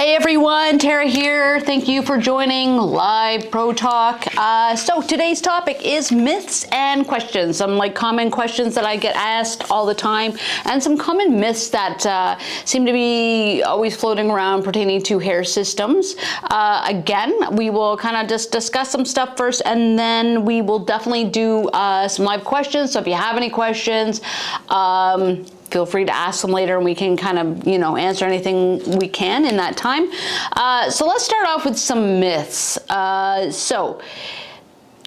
Hey everyone, Tara here. Thank you for joining Live Pro Talk. So today's topic is myths and questions. Some common questions that I get asked all the time, and some common myths that seem to be always floating around pertaining to hair systems. Again, we will kind of just discuss some stuff first, and then we will definitely do some live questions. So if you have any questions, feel free to ask them later and we can kind of, answer anything we can in that time. So let's start off with some myths. So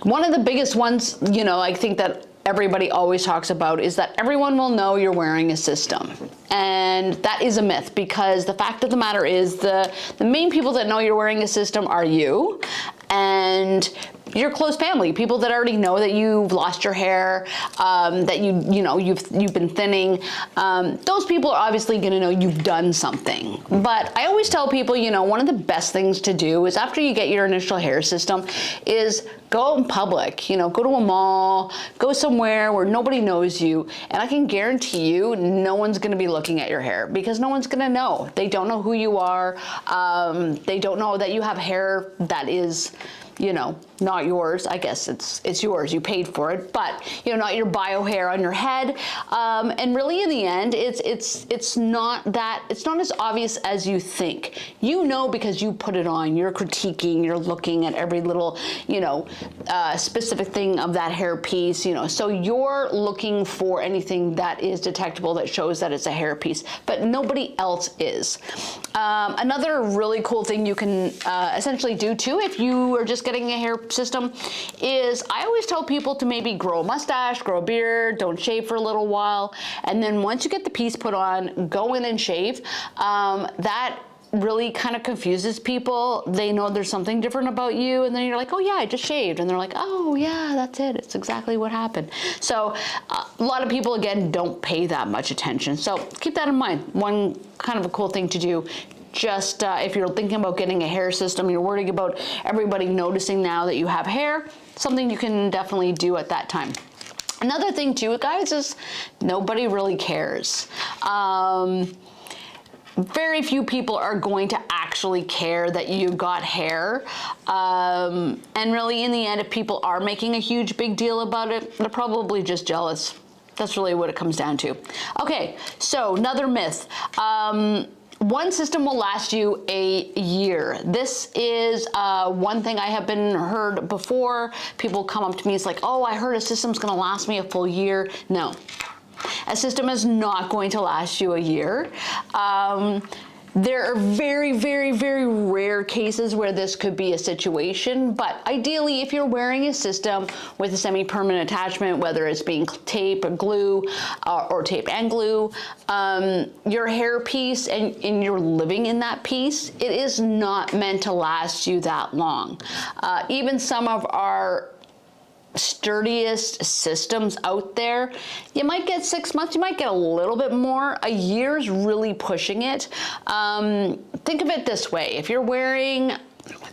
one of the biggest ones, I think that everybody always talks about is that everyone will know you're wearing a system. And that is a myth, because the fact of the matter is the main people that know you're wearing a system are you and your close family, people that already know that you've lost your hair, that you've been thinning. Those people are obviously going to know you've done something. But I always tell people, one of the best things to do is after you get your initial hair system is go out in public, go to a mall, go somewhere where nobody knows you, and I can guarantee you no one's going to be looking at your hair, because no one's going to know. They don't know who you are. They don't know that you have hair that is, not yours. I guess it's yours. You paid for it, but not your bio hair on your head. And really, in the end, it's not as obvious as you think. Because you put it on. You're critiquing. You're looking at every little specific thing of that hair piece. So you're looking for anything that is detectable that shows that it's a hair piece, but nobody else is. Another really cool thing you can essentially do too, if you are just getting a hair system, is I always tell people to maybe grow a mustache, grow a beard, don't shave for a little while, and then once you get the piece put on, go in and shave. That really kind of confuses people. They know there's something different about you, and then you're like, oh yeah, I just shaved, and they're like, oh yeah, that's it, it's exactly what happened. So a lot of people, again, don't pay that much attention, so keep that in mind. One kind of a cool thing to do, just if you're thinking about getting a hair system, you're worried about everybody noticing now that you have hair, something you can definitely do at that time. Another thing too, guys, is nobody really cares. Very few people are going to actually care that you got hair. And really, in the end, if people are making a huge big deal about it, they're probably just jealous. That's really what it comes down to. Okay, so another myth. One system will last you a year. This is one thing I have been heard before. People come up to me, it's like, oh, I heard a system's gonna last me a full year. No, a system is not going to last you a year. There are very, very, very rare cases where this could be a situation, but ideally, if you're wearing a system with a semi-permanent attachment, whether it's being tape or glue, or tape and glue, your hair piece and you're living in that piece, it is not meant to last you that long. Even some of our sturdiest systems out there, you might get 6 months, you might get a little bit more. A year's really pushing it. Think of it this way: if you're wearing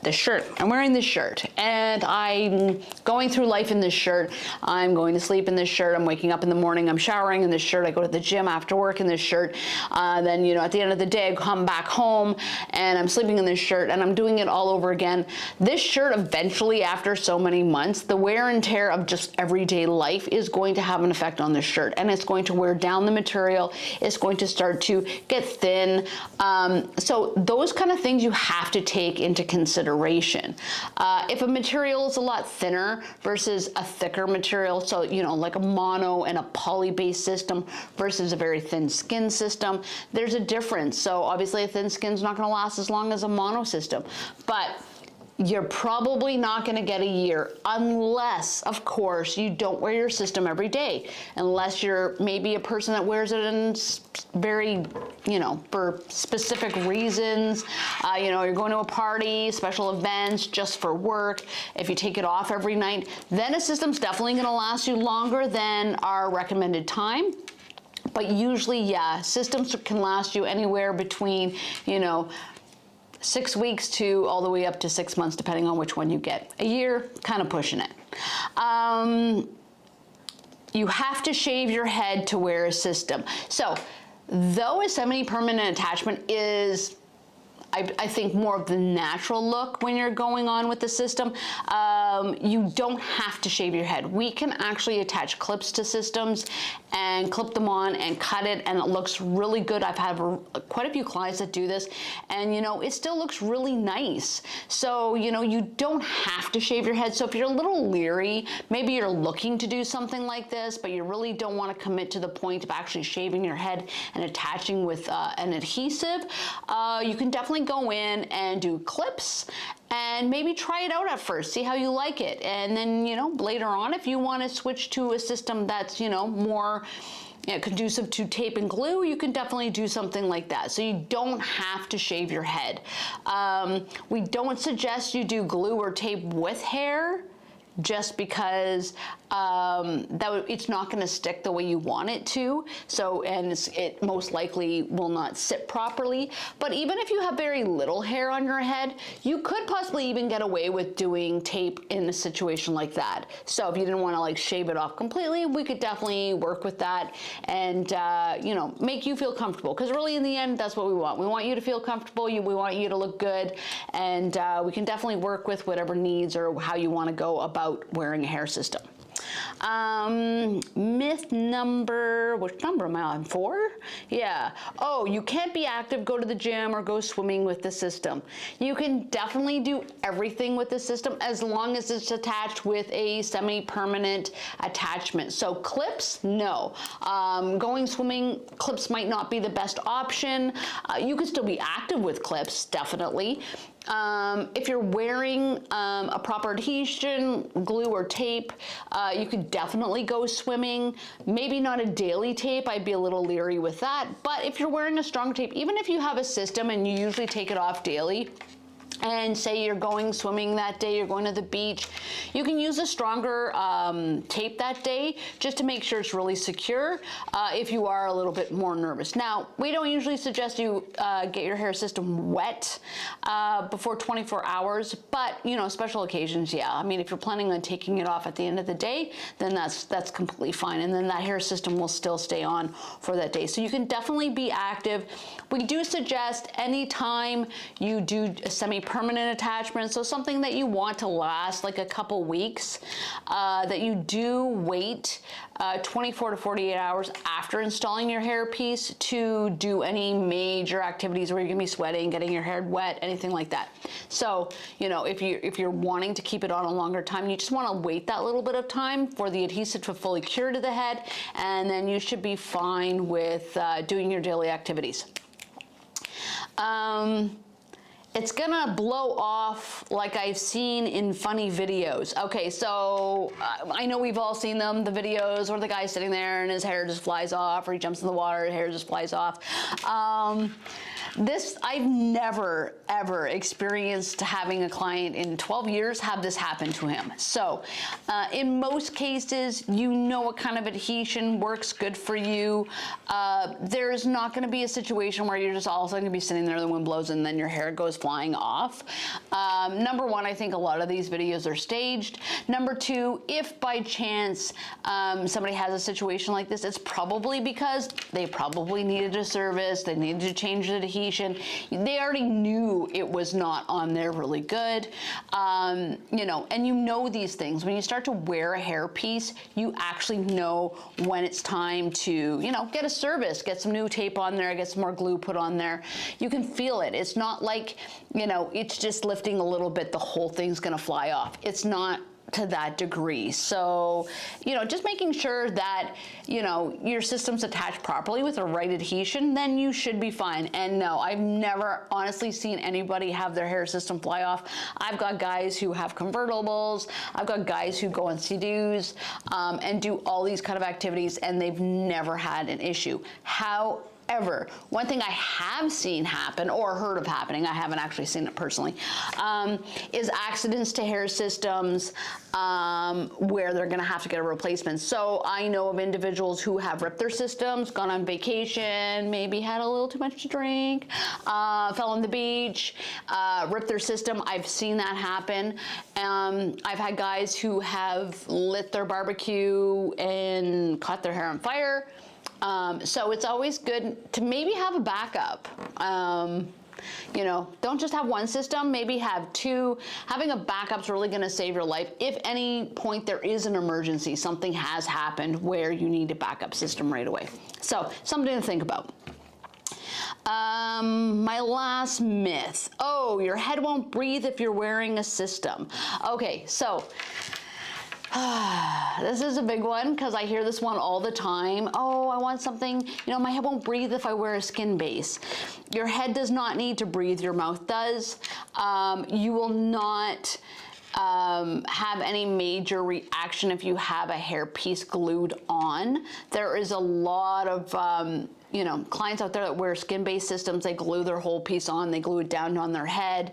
this shirt, I'm wearing this shirt, and I'm going through life in this shirt. I'm going to sleep in this shirt. I'm waking up in the morning. I'm showering in this shirt. I go to the gym after work in this shirt. Then, at the end of the day, I come back home and I'm sleeping in this shirt, and I'm doing it all over again. This shirt, eventually, after so many months, the wear and tear of just everyday life is going to have an effect on the shirt, and it's going to wear down the material. It's going to start to get thin. So those kind of things you have to take into consideration. If a material is a lot thinner versus a thicker material, so like a mono and a poly-based system versus a very thin skin system, there's a difference. So obviously a thin skin's not going to last as long as a mono system, but you're probably not going to get a year unless, of course, you don't wear your system every day. Unless you're maybe a person that wears it in very, for specific reasons. You're going to a party, special events, just for work. If you take it off every night, then a system's definitely going to last you longer than our recommended time. But usually, yeah, systems can last you anywhere between, 6 weeks to all the way up to 6 months, depending on which one you get. A year, kind of pushing it. You have to shave your head to wear a system. So, though a semi-permanent attachment is I think more of the natural look when you're going on with the system. You don't have to shave your head. We can actually attach clips to systems and clip them on and cut it, and it looks really good. I've had quite a few clients that do this, and it still looks really nice. So you don't have to shave your head. So if you're a little leery, maybe you're looking to do something like this, but you really don't want to commit to the point of actually shaving your head and attaching with an adhesive, you can definitely go in and do clips and maybe try it out at first, see how you like it, and then later on, if you want to switch to a system that's more conducive to tape and glue, you can definitely do something like that. So you don't have to shave your head. We don't suggest you do glue or tape with hair, just because it's not going to stick the way you want it to. So, and it most likely will not sit properly. But even if you have very little hair on your head, you could possibly even get away with doing tape in a situation like that. So if you didn't want to like shave it off completely, we could definitely work with that and make you feel comfortable. Because really in the end, that's what we want. We want you to feel comfortable. We want you to look good, and we can definitely work with whatever needs or how you want to go about wearing a hair system. Myth number, which number am I on? 4? Yeah. Oh, you can't be active, go to the gym, or go swimming with the system. You can definitely do everything with the system as long as it's attached with a semi-permanent attachment. So clips, no. Going swimming, clips might not be the best option. You can still be active with clips, definitely. If you're wearing a proper adhesion, glue or tape, you could definitely go swimming. Maybe not a daily tape, I'd be a little leery with that. But if you're wearing a strong tape, even if you have a system and you usually take it off daily, and say you're going swimming that day, you're going to the beach, you can use a stronger tape that day just to make sure it's really secure if you are a little bit more nervous. Now, we don't usually suggest you get your hair system wet before 24 hours, but special occasions, yeah. I mean, if you're planning on taking it off at the end of the day, then that's completely fine. And then that hair system will still stay on for that day. So you can definitely be active. We do suggest anytime you do a semi-permanent attachment, so something that you want to last like a couple weeks, that you do wait 24 to 48 hours after installing your hairpiece to do any major activities where you're gonna be sweating, getting your hair wet, anything like that. So, if you're wanting to keep it on a longer time, you just wanna wait that little bit of time for the adhesive to fully cure to the head, and then you should be fine with doing your daily activities. It's gonna blow off like I've seen in funny videos. Okay, so I know we've all seen them, the videos where the guy's sitting there and his hair just flies off, or he jumps in the water, his hair just flies off. This, I've never, ever experienced having a client in 12 years have this happen to him. So in most cases, what kind of adhesion works good for you. There's not gonna be a situation where you're just all of a sudden gonna be sitting there, the wind blows, and then your hair goes flying off. Number one, I think a lot of these videos are staged. Number two, if by chance somebody has a situation like this, it's probably because they probably needed a service, they needed to change the adhesion. They already knew it was not on there really good. And these things. When you start to wear a hair piece, you actually know when it's time to, get a service, get some new tape on there, get some more glue put on there. You can feel it. It's not like, it's just lifting a little bit, the whole thing's gonna fly off. It's not to that degree. So, just making sure that, your system's attached properly with the right adhesion, then you should be fine. And no, I've never honestly seen anybody have their hair system fly off. I've got guys who have convertibles. I've got guys who go on Sea-Doos and do all these kind of activities, and they've never had an issue. However, one thing I have seen happen or heard of happening, I haven't actually seen it personally, is accidents to hair systems where they're gonna have to get a replacement. So I know of individuals who have ripped their systems, gone on vacation, maybe had a little too much to drink, fell on the beach, ripped their system. I've seen that happen. I've had guys who have lit their barbecue and caught their hair on fire. So it's always good to maybe have a backup. You know, don't just have one system, maybe have two. Having a backup's really gonna save your life. If any point there is an emergency, something has happened where you need a backup system right away. So, something to think about. My last myth. Oh, your head won't breathe if you're wearing a system. Okay, so this is a big one because I hear this one all the time. Oh, I want something, you know, my head won't breathe if I wear a skin base. Your head does not need to breathe, your mouth does. You will not have any major reaction if you have a hair piece glued on. There is a lot of you know, clients out there that wear skin-based systems. They glue their whole piece on, they glue it down on their head.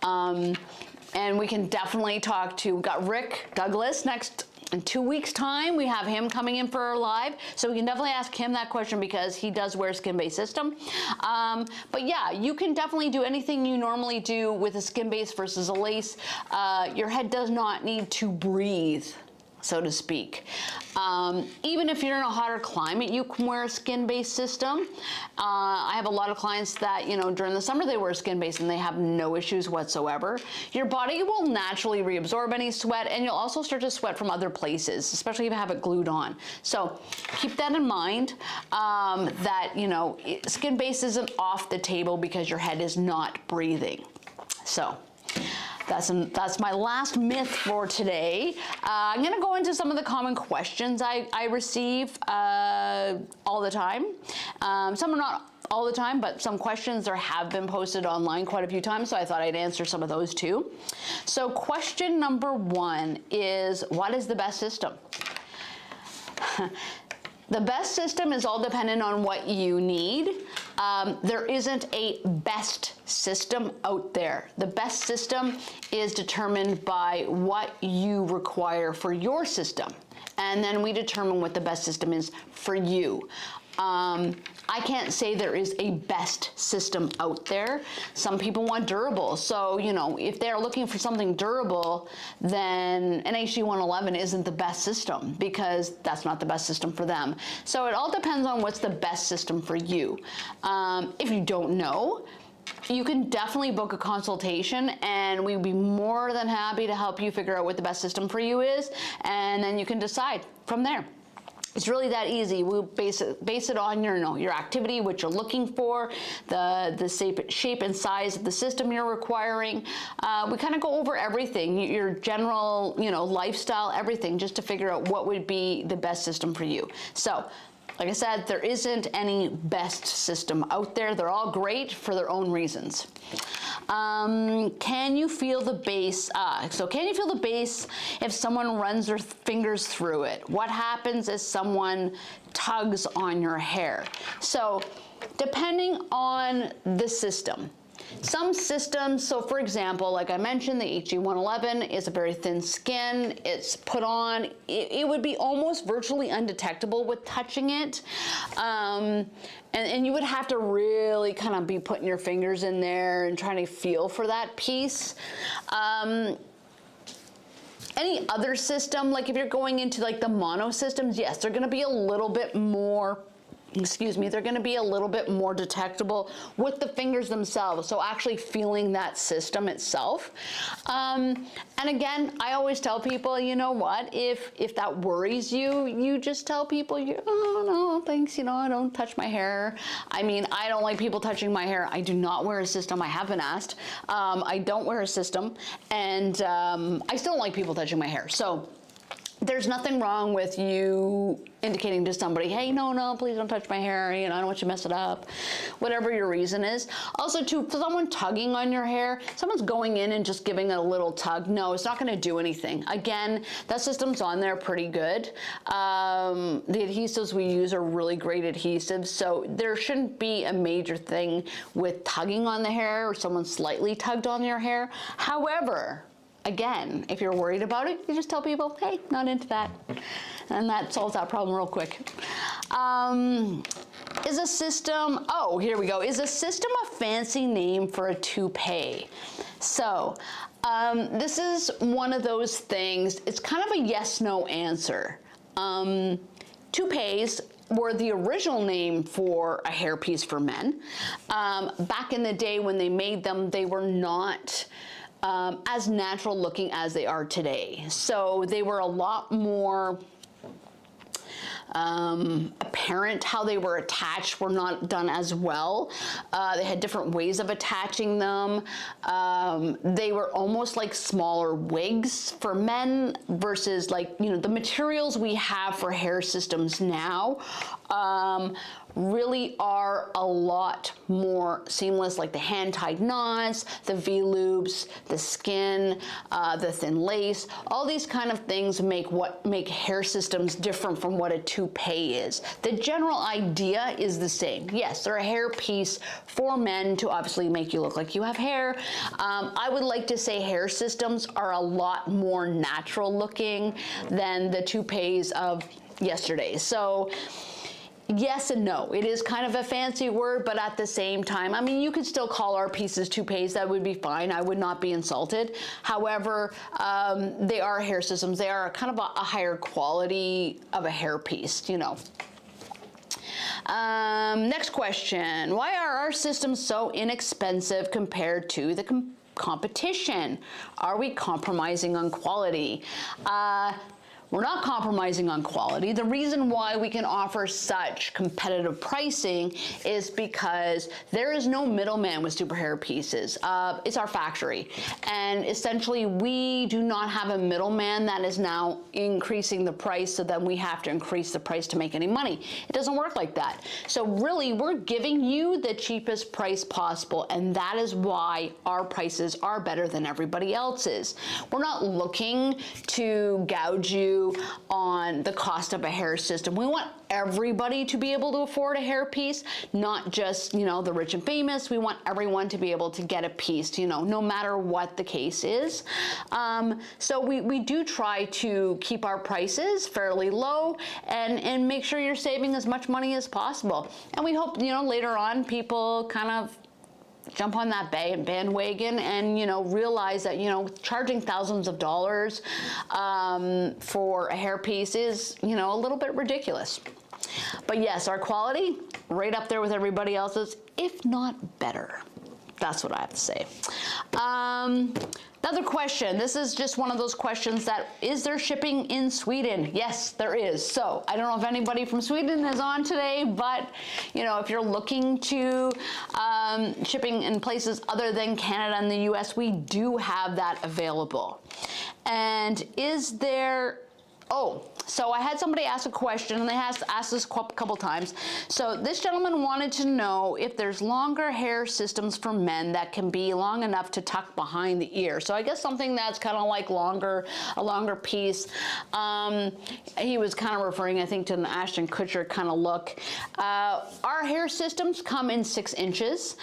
And we can definitely talk to, we got Rick Douglas next in 2 weeks time. We have him coming in for our live. So we can definitely ask him that question because he does wear a skin-based system. But yeah, you can definitely do anything you normally do with a skin-based versus a lace. Your head does not need to breathe, so to speak. Even if you're in a hotter climate, you can wear a skin-based system. I have a lot of clients that, you know, during the summer they wear skin-based and they have no issues whatsoever. Your body will naturally reabsorb any sweat, and you'll also start to sweat from other places, especially if you have it glued on. So keep that in mind, that, you know, skin-based isn't off the table because your head is not breathing. So that's my last myth for today. I'm gonna go into some of the common questions I receive all the time. Some are not all the time, but some questions there have been posted online quite a few times, so I thought I'd answer some of those too. So question number 1 is, what is the best system? The best system is all dependent on what you need. There isn't a best system out there. The best system is determined by what you require for your system. And then we determine what the best system is for you. I can't say there is a best system out there. Some people want durable. So, you know, if they're looking for something durable, then an HD111 isn't the best system because that's not the best system for them. So it all depends on what's the best system for you. If you don't know, you can definitely book a consultation and we'd be more than happy to help you figure out what the best system for you is, and then you can decide from there. It's really that easy. We'll base it on your, you know, your activity, what you're looking for, the shape and size of the system you're requiring. We kind of go over everything, your general, you know, lifestyle, everything, just to figure out what would be the best system for you. So, like I said, there isn't any best system out there. They're all great for their own reasons. Can you feel the base? So can you feel the base if someone runs their fingers through it? What happens if someone tugs on your hair? So depending on the system. Some systems, so for example, like I mentioned, the HD111 is a very thin skin. It's put on, it would be almost virtually undetectable with touching it. And you would have to really kind of be putting your fingers in there and trying to feel for that piece. Any other system, like if you're going into like the mono systems, yes, they're gonna be a little bit more, they're gonna be a little bit more detectable with the fingers themselves. So actually feeling that system itself. And again, I always tell people, you know what, if that worries you, you just tell people, oh no, thanks, you know, I don't touch my hair. I mean, I don't like people touching my hair. I do not wear a system. I have been asked. I don't wear a system, and I still don't like people touching my hair. So there's nothing wrong with you indicating to somebody, hey, no, please don't touch my hair, you know, I don't want you to mess it up, whatever your reason is. Also, too, for someone tugging on your hair, someone's going in and just giving it a little tug, no, it's not gonna do anything. Again, that system's on there pretty good. The adhesives we use are really great adhesives, so there shouldn't be a major thing with tugging on the hair or someone slightly tugged on your hair. However, again, if you're worried about it, you just tell people, hey, not into that. And that solves that problem real quick. Is a system, oh, here we go. Is a system a fancy name for a toupee? So, this is one of those things, it's kind of a yes-no answer. Toupees were the original name for a hairpiece for men. Back in the day when they made them, they were not as natural looking as they are today. So they were a lot more apparent. How they were attached were not done as well. They had different ways of attaching them. They were almost like smaller wigs for men versus, like, you know, the materials we have for hair systems now really are a lot more seamless, like the hand-tied knots, the V-loops, the skin, the thin lace. All these kind of things make hair systems different from what a toupee is. The general idea is the same. Yes, they're a hair piece for men to obviously make you look like you have hair. I would like to say hair systems are a lot more natural looking than the toupees of yesterday. So yes and no. It is kind of a fancy word, but at the same time, I mean, you could still call our pieces toupees. That would be fine. I would not be insulted. However, they are hair systems. They are kind of a higher quality of a hair piece, you know. Next question. Why are our systems so inexpensive compared to the competition? Are we compromising on quality? We're not compromising on quality. The reason why we can offer such competitive pricing is because there is no middleman with super hair pieces. It's our factory. And essentially, we do not have a middleman that is now increasing the price, so then we have to increase the price to make any money. It doesn't work like that. So really, we're giving you the cheapest price possible, and that is why our prices are better than everybody else's. We're not looking to gouge you on the cost of a hair system. We want everybody to be able to afford a hair piece, not just, you know, the rich and famous. We want everyone to be able to get a piece, you know, no matter what the case is. So we do try to keep our prices fairly low and make sure you're saving as much money as possible. And we hope, you know, later on people kind of jump on that bandwagon and, you know, realize that, you know, charging thousands of dollars for a hairpiece is, you know, a little bit ridiculous. But yes, our quality, right up there with everybody else's, if not better. That's what I have to say. Another question. This is just one of those questions that, is there shipping in Sweden? Yes, there is. So I don't know if anybody from Sweden is on today, but, you know, if you're looking to shipping in places other than Canada and the US, we do have that available. And is there, so I had somebody ask a question, and they asked this a couple times. So this gentleman wanted to know if there's longer hair systems for men that can be long enough to tuck behind the ear. So I guess something that's kind of like a longer piece. He was kind of referring, I think, to an Ashton Kutcher kind of look. Our hair systems come in 6 inches,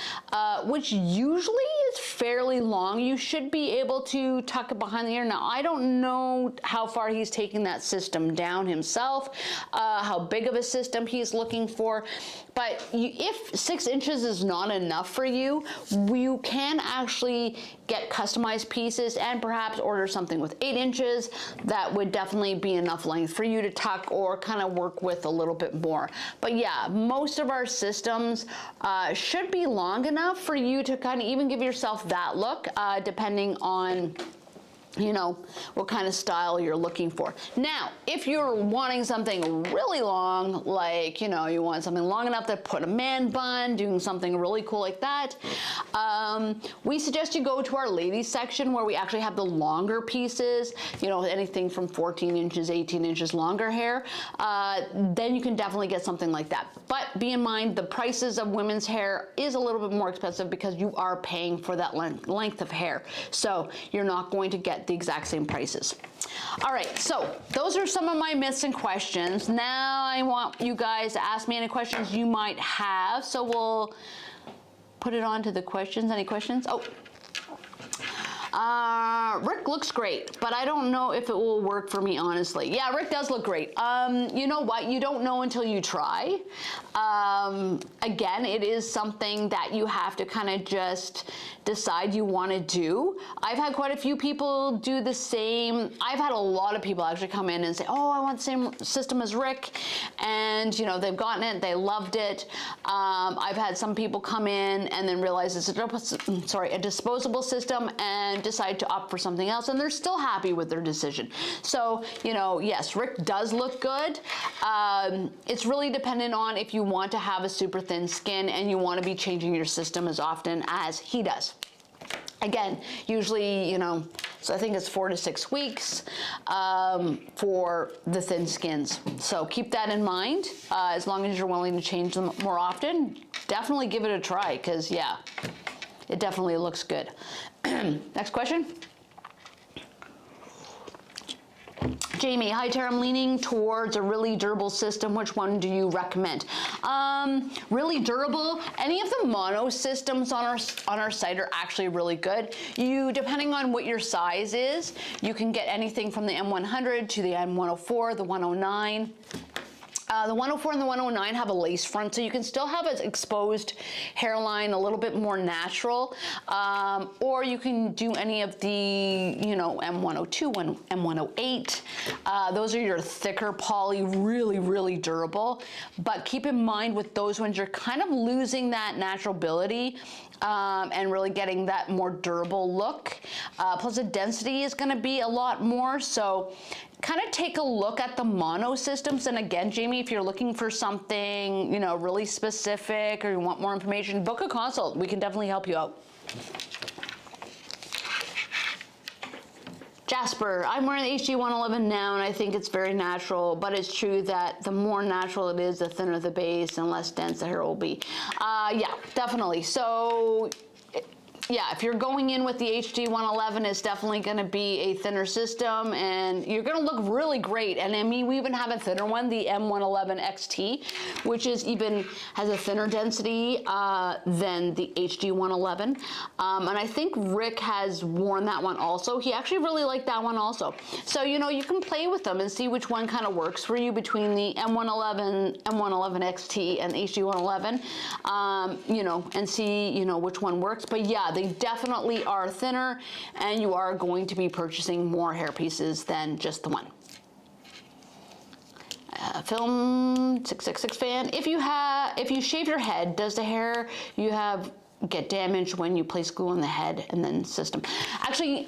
which usually is fairly long. You should be able to tuck it behind the ear. Now, I don't know how far he's taking that system down himself, how big of a system he's looking for, but if 6 inches is not enough for you, you can actually get customized pieces and perhaps order something with 8 inches. That would definitely be enough length for you to tuck or kind of work with a little bit more. But yeah, most of our systems should be long enough for you to kind of even give yourself that look, depending on, you know, what kind of style you're looking for. Now, if you're wanting something really long, like, you know, you want something long enough to put a man bun, doing something really cool like that, we suggest you go to our ladies section where we actually have the longer pieces, you know, anything from 14 inches, 18 inches longer hair. Then you can definitely get something like that. But be in mind, the prices of women's hair is a little bit more expensive because you are paying for that length of hair. So you're not going to get the exact same prices. All right, so those are some of my myths and questions. Now I want you guys to ask me any questions you might have. So we'll put it on to the questions. Any questions? Rick looks great, but I don't know if it will work for me, honestly. Yeah, Rick does look great. You know what? You don't know until you try. Again, it is something that you have to kind of just decide you want to do. I've had quite a few people do the same. I've had a lot of people actually come in and say, oh, I want the same system as Rick. And, you know, they've gotten it, they loved it. I've had some people come in and then realize it's a disposable system and decide to opt for something else, and they're still happy with their decision. So, you know, yes, Rick does look good. It's really dependent on if you want to have a super thin skin and you want to be changing your system as often as he does. Again, usually, you know, so I think it's 4 to 6 weeks for the thin skins. So keep that in mind. As long as you're willing to change them more often, definitely give it a try, because yeah, it definitely looks good. Next question. Jamie, hi Tara, I'm leaning towards a really durable system. Which one do you recommend? Really durable, any of the mono systems on our site are actually really good. Depending on what your size is, you can get anything from the M100 to the M104, the 109. The 104 and the 109 have a lace front, so you can still have an exposed hairline, a little bit more natural, or you can do any of the, you know, M102, M108. Those are your thicker poly, really, really durable. But keep in mind with those ones, you're kind of losing that naturality and really getting that more durable look. Plus the density is going to be a lot more, so kind of take a look at the mono systems. And again, Jamie, if you're looking for something, you know, really specific, or you want more information, book a consult. We can definitely help you out. Jasper, I'm wearing the HD 111 now, and I think it's very natural, but it's true that the more natural it is, the thinner the base and less dense the hair will be. Yeah, definitely. So yeah, if you're going in with the HD 111, it's definitely going to be a thinner system, and you're going to look really great. And I mean, we even have a thinner one, the M111 XT, which has a thinner density than the HD 111. And I think Rick has worn that one also. He actually really liked that one also. So, you know, you can play with them and see which one kind of works for you between the M111 XT and the HD 111, you know, and see, you know, which one works. But yeah, they definitely are thinner, and you are going to be purchasing more hair pieces than just the one. Film 666 fan. If you shave your head, does the hair you have get damaged when you place glue on the head and then system? Actually,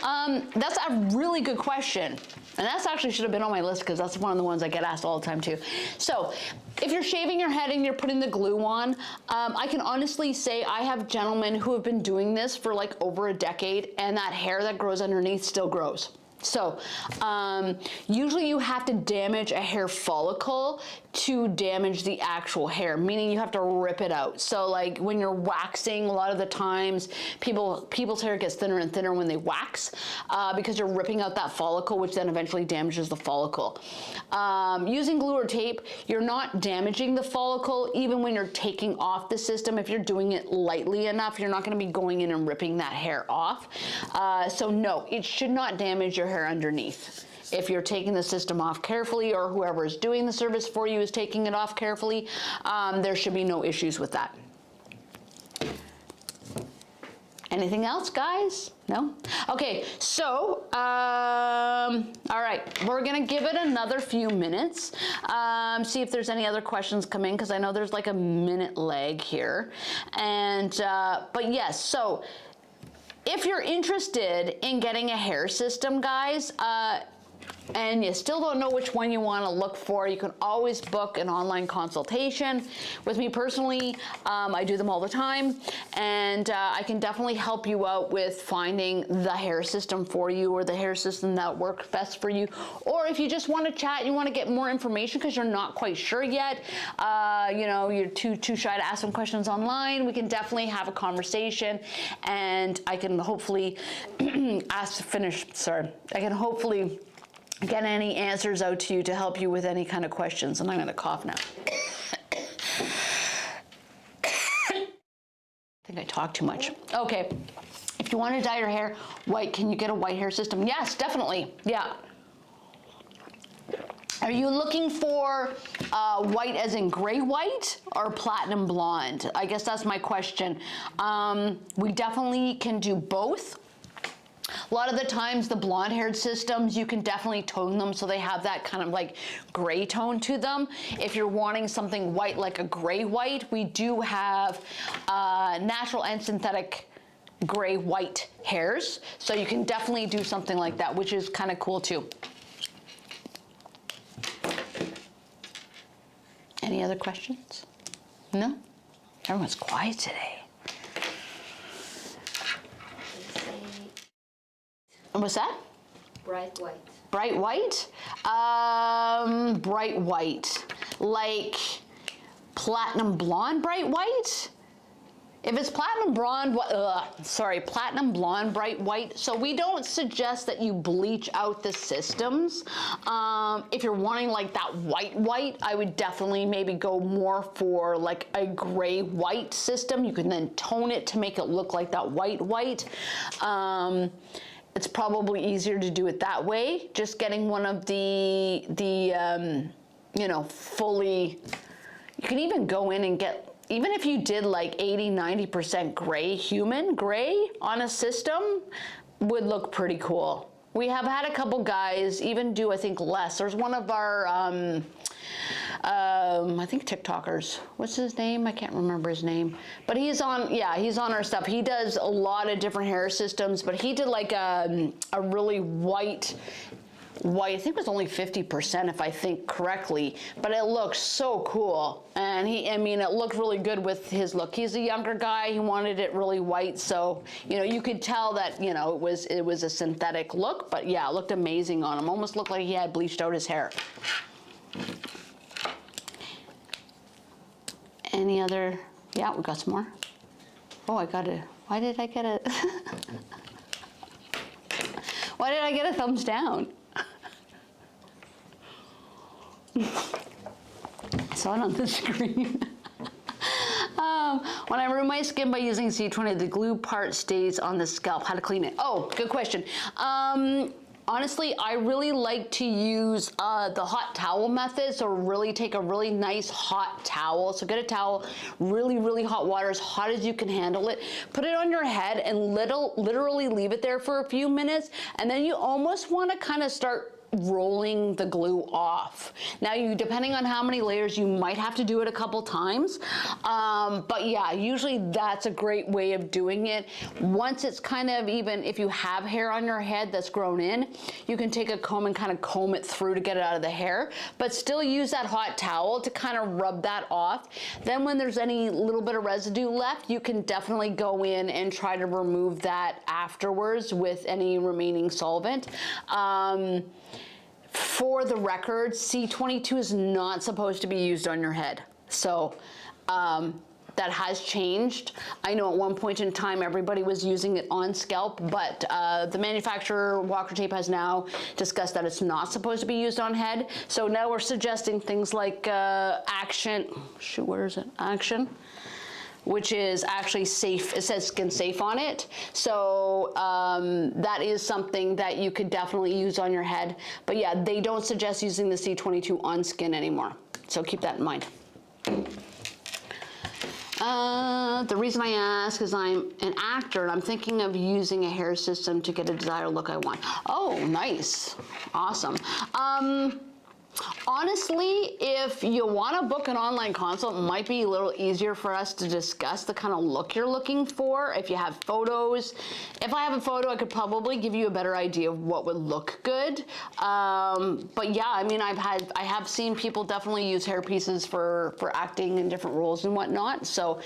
that's a really good question. And that's actually should have been on my list, because that's one of the ones I get asked all the time too. So if you're shaving your head and you're putting the glue on, I can honestly say I have gentlemen who have been doing this for like over a decade, and that hair that grows underneath still grows. So usually you have to damage a hair follicle to damage the actual hair, meaning you have to rip it out. So like when you're waxing, a lot of the times people's hair gets thinner and thinner when they wax, because you're ripping out that follicle, which then eventually damages the follicle. Using glue or tape, you're not damaging the follicle even when you're taking off the system. If you're doing it lightly enough, you're not going to be going in and ripping that hair off. So no, it should not damage your hair underneath. If you're taking the system off carefully, or whoever is doing the service for you is taking it off carefully, there should be no issues with that. Anything else, guys? No? Okay, so, all right, we're gonna give it another few minutes, see if there's any other questions come in, because I know there's like a minute lag here. And, but yes, so if you're interested in getting a hair system, guys, and you still don't know which one you want to look for, you can always book an online consultation with me personally. I do them all the time, and I can definitely help you out with finding the hair system for you, or the hair system that works best for you. Or if you just want to chat, you want to get more information because you're not quite sure yet, you know, you're too shy to ask some questions online, we can definitely have a conversation, and I can hopefully I can hopefully get any answers out to you to help you with any kind of questions. And I'm gonna cough now. I think I talk too much. Okay, if If you want to dye your hair white, can you get a white hair system? Yes, definitely. Yeah. Are you looking for white as in gray white or platinum blonde? I guess that's my question. We definitely can do both. A lot of the times the blonde haired systems, you can definitely tone them so they have that kind of like gray tone to them. If you're wanting something white like a gray white, we do have natural and synthetic gray white hairs. So you can definitely do something like that, which is kind of cool too. Any other questions? No? Everyone's quiet today. What's that? Bright white. Bright white? Bright white. Like platinum blonde bright white? If it's platinum blonde, platinum blonde bright white. So we don't suggest that you bleach out the systems. If you're wanting like that white, I would definitely maybe go more for like a gray white system. You can then tone it to make it look like that white. It's probably easier to do it that way. Just getting one of the you know, fully, you can even go in and get, even if you did like 80-90% gray, human gray on a system, would look pretty cool. We have had a couple guys even do, I think, less. There's one of our, I think TikTokers. What's his name? I can't remember his name. But he's on, yeah, he's on our stuff. He does a lot of different hair systems, but he did like a really white, I think it was only 50% if I think correctly, but it looks so cool. And I mean, it looked really good with his look. He's a younger guy, he wanted it really white, so, you know, you could tell that, you know, it was a synthetic look, but yeah, it looked amazing on him. Almost looked like he had bleached out his hair. Any other, yeah, we got some more. Oh, why did I get a, why did I get a thumbs down? I saw it on the screen. When I remove my skin by using C20, the glue part stays on the scalp. How to clean it? Oh, good question. Honestly, I really like to use the hot towel method. So really take a really nice hot towel. So get a towel, really hot water, as hot as you can handle it. Put it on your head and literally leave it there for a few minutes. And then you almost want to kind of start rolling the glue off. Now, depending on how many layers, you might have to do it a couple times. But yeah, usually that's a great way of doing it. Once it's kind of, even if you have hair on your head that's grown in, you can take a comb and kind of comb it through to get it out of the hair, but still use that hot towel to kind of rub that off. Then when there's any little bit of residue left, you can definitely go in and try to remove that afterwards with any remaining solvent. For the record, C22 is not supposed to be used on your head. So that has changed. I know at one point in time everybody was using it on scalp, but the manufacturer, Walker Tape, has now discussed that it's not supposed to be used on head. So now we're suggesting things like Action, shoot, where is it? Action, which is actually safe. It says skin safe on it. So that is something that you could definitely use on your head. But yeah, they don't suggest using the C22 on skin anymore. So keep that in mind. The reason I ask is I'm an actor and I'm thinking of using a hair system to get a desired look I want. Oh, nice. Awesome. Honestly, if you want to book an online consult, it might be a little easier for us to discuss the kind of look you're looking for. If you have photos, if I have a photo, I could probably give you a better idea of what would look good. But yeah, I mean, I have seen people definitely use hair pieces for acting in different roles and whatnot. So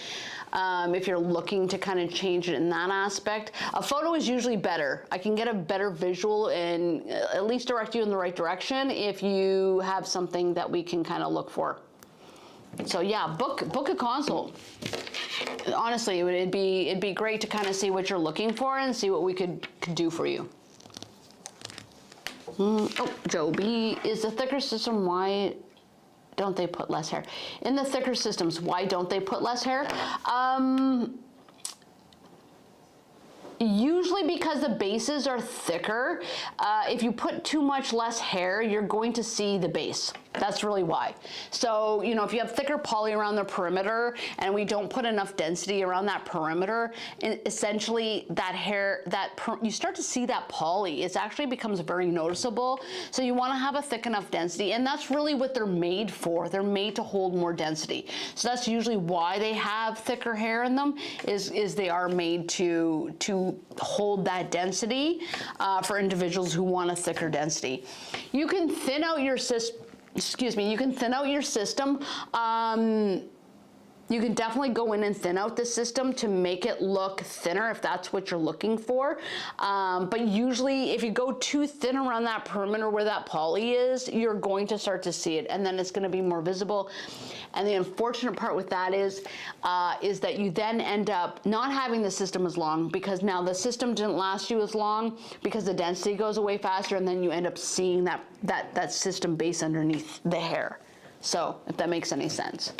if you're looking to kind of change it in that aspect, a photo is usually better. I can get a better visual and at least direct you in the right direction if you have something that we can kind of look for. So yeah, book a consult. Honestly, it'd be great to kind of see what you're looking for and see what we could do for you. Oh, Joe B, is the thicker system, why don't they put less hair? In the thicker Usually because the bases are thicker, if you put too much less hair, you're going to see the base. That's really why. So, you know, if you have thicker poly around the perimeter and we don't put enough density around that perimeter, essentially that hair, you start to see that poly. It actually becomes very noticeable. So you want to have a thick enough density, and that's really what they're made for. They're made to hold more density. So that's usually why they have thicker hair in them, is they are made to hold that density for individuals who want a thicker density. You can thin out your system. You can thin out your system. You can definitely go in and thin out the system to make it look thinner if that's what you're looking for. But usually if you go too thin around that perimeter where that poly is, you're going to start to see it, and then it's going to be more visible. And the unfortunate part with that is that you then end up not having the system as long, because now the system didn't last you as long because the density goes away faster, and then you end up seeing that system base underneath the hair. So if that makes any sense.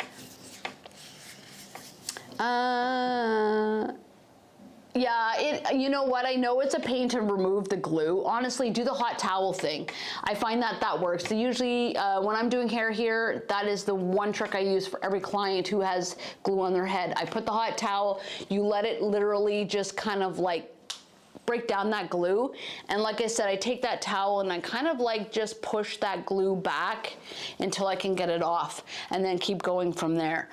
Yeah, you know what? I know it's a pain to remove the glue. Honestly, do the hot towel thing. I find that works. So usually when I'm doing hair here, that is the one trick I use for every client who has glue on their head. I put the hot towel, you let it literally just kind of like break down that glue, and like I said, I take that towel and I kind of like just push that glue back until I can get it off, and then keep going from there.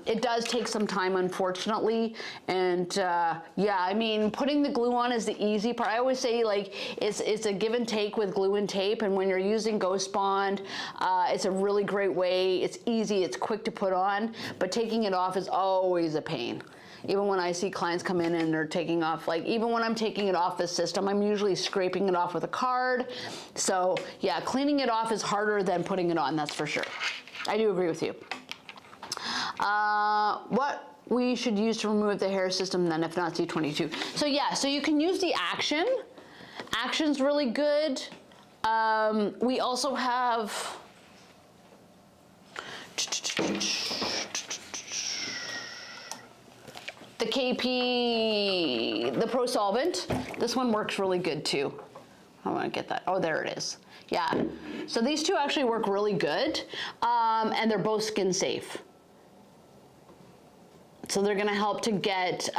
It does take some time, unfortunately, and yeah, I mean, putting the glue on is the easy part. I always say, like, it's a give and take with glue and tape, and when you're using Ghost Bond, it's a really great way. It's easy, it's quick to put on, but taking it off is always a pain. Even when I see clients come in and they're taking off, like even when I'm taking it off the system, I'm usually scraping it off with a card. So yeah, cleaning it off is harder than putting it on, that's for sure. I do agree with you. What we should use to remove the hair system then, if not C22? So yeah, so you can use the Action. Action's really good. We also have the KP, the Pro Solvent. This one works really good too. I want to get that. Oh, there it is. Yeah. So these two actually work really good, and they're both skin safe. So they're going to help to get,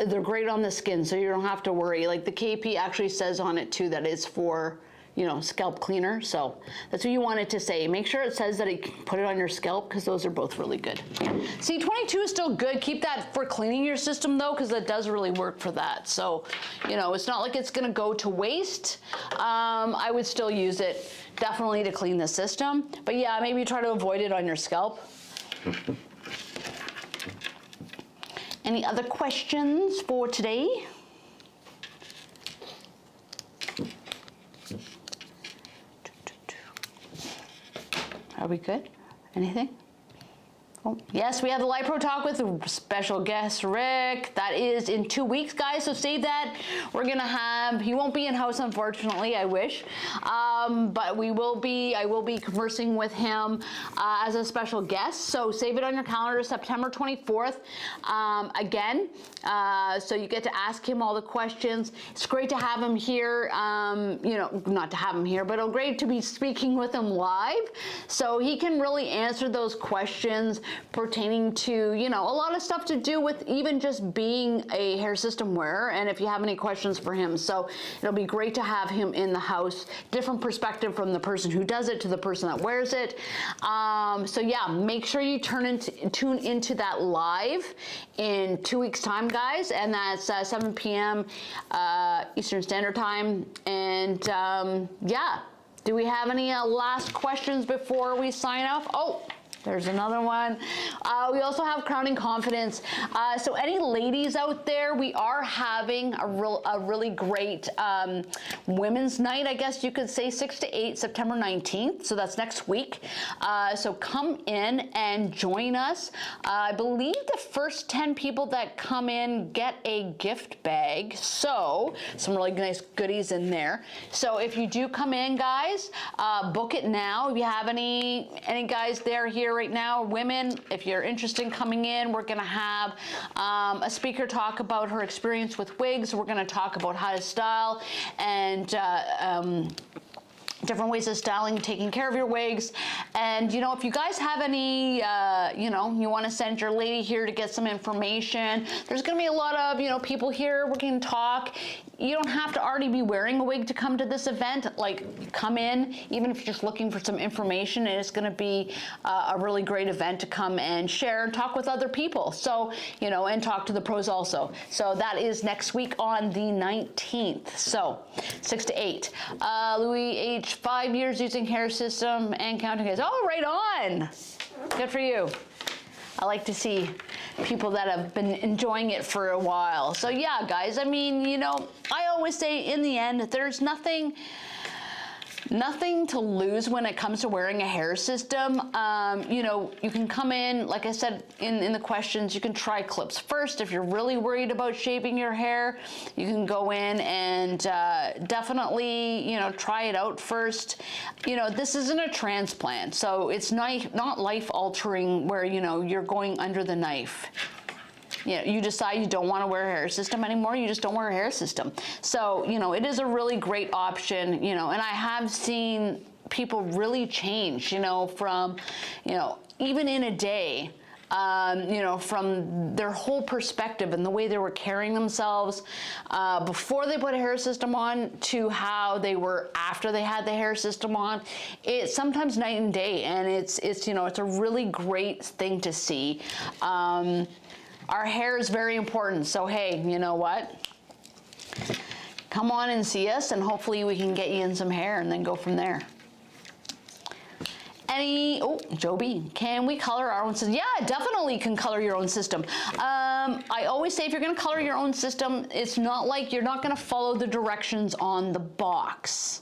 they're great on the skin, so you don't have to worry. Like the KP actually says on it too that it's for, you know, scalp cleaner. So that's what you want it to say. Make sure it says that you can put it on your scalp, because those are both really good. C22 is still good. Keep that for cleaning your system though, because that does really work for that. So, you know, it's not like it's going to go to waste. I would still use it definitely to clean the system. But yeah, maybe try to avoid it on your scalp. Any other questions for today? Are we good? Anything? Oh, yes, we have the Live Pro Talk with a special guest, Rick. That is in 2 weeks, guys, so save that. We're gonna have, he won't be in house, unfortunately, I wish. But I will be conversing with him as a special guest. So save it on your calendar, September 24th. Again, so you get to ask him all the questions. It's great to have him here, you know, not to have him here, but great to be speaking with him live. So he can really answer those questions pertaining to, you know, a lot of stuff to do with even just being a hair system wearer, and if you have any questions for him. So it'll be great to have him in the house, different perspective from the person who does it to the person that wears it. So yeah, make sure you tune into that live in 2 weeks time, guys, and that's 7 p.m. Eastern Standard Time. And yeah, do we have any last questions before we sign off? Oh, there's another one. We also have Crowning Confidence. So any ladies out there, we are having a really great women's night, I guess you could say, 6 to 8, September 19th. So that's next week. So come in and join us. I believe the first 10 people that come in get a gift bag. So some really nice goodies in there. So if you do come in, guys, book it now. If you have any guys there here here right now. Women, if you're interested in coming in, we're gonna have a speaker talk about her experience with wigs. We're gonna talk about how to style and different ways of styling, taking care of your wigs. And you know, if you guys have any, you know, you want to send your lady here to get some information, there's going to be a lot of, you know, people here. We can talk. You don't have to already be wearing a wig to come to this event. Like, come in, even if you're just looking for some information. It's going to be a really great event to come and share and talk with other people. So, you know, and talk to the pros also. So that is next week on the 19th. So 6 to 8. Louis H, 5 years using hair system and counting days. Oh, right on. Good for you. I like to see people that have been enjoying it for a while. So yeah, guys, I mean, you know, I always say in the end, there's nothing to lose when it comes to wearing a hair system. You know, you can come in, like I said in the questions, you can try clips first. If you're really worried about shaving your hair, you can go in and definitely, you know, try it out first. You know, this isn't a transplant, so it's not life altering where, you know, you're going under the knife. You know, you decide you don't want to wear a hair system anymore, you just don't wear a hair system. So, you know, it is a really great option, you know, and I have seen people really change, you know, from, you know, even in a day, you know, from their whole perspective and the way they were carrying themselves before they put a hair system on to how they were after they had the hair system on. It's sometimes night and day, and it's you know, it's a really great thing to see. Our hair is very important, so hey, you know what? Come on and see us, and hopefully we can get you in some hair and then go from there. Joe B, can we color our own system? Yeah, definitely can color your own system. I always say if you're gonna color your own system, it's not like you're not gonna follow the directions on the box.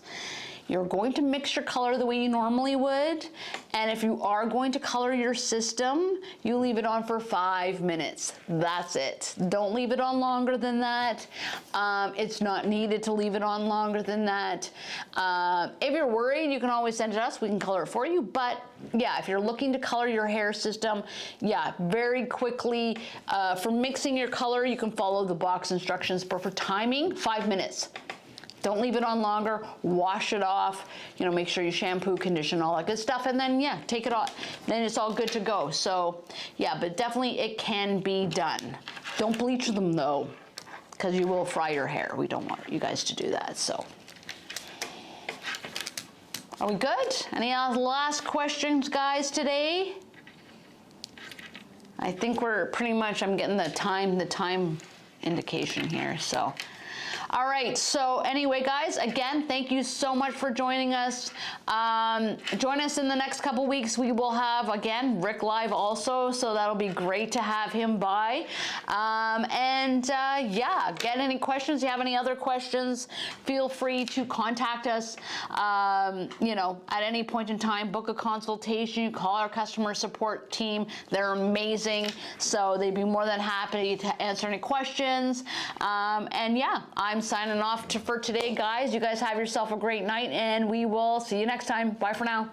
You're going to mix your color the way you normally would. And if you are going to color your system, you leave it on for 5 minutes. That's it. Don't leave it on longer than that. It's not needed to leave it on longer than that. If you're worried, you can always send it to us. We can color it for you. But yeah, if you're looking to color your hair system, yeah, very quickly. For mixing your color, you can follow the box instructions. But for timing, 5 minutes. Don't leave it on longer, wash it off, you know, make sure you shampoo, condition, all that good stuff, and then, yeah, take it off. Then it's all good to go. So, yeah, but definitely it can be done. Don't bleach them, though, because you will fry your hair. We don't want you guys to do that, so. Are we good? Any last questions, guys, today? I think we're pretty much, I'm getting the time indication here, so. All right, so anyway, guys, again, thank you so much for joining us. Join us in the next couple weeks. We will have, again, Rick live also, so that'll be great to have him by. Yeah, get any questions. If you have any other questions, feel free to contact us, you know, at any point in time. Book a consultation, call our customer support team. They're amazing, so they'd be more than happy to answer any questions. And yeah, I'm signing off for today, guys. You guys have yourself a great night, and we will see you next time. Bye for now.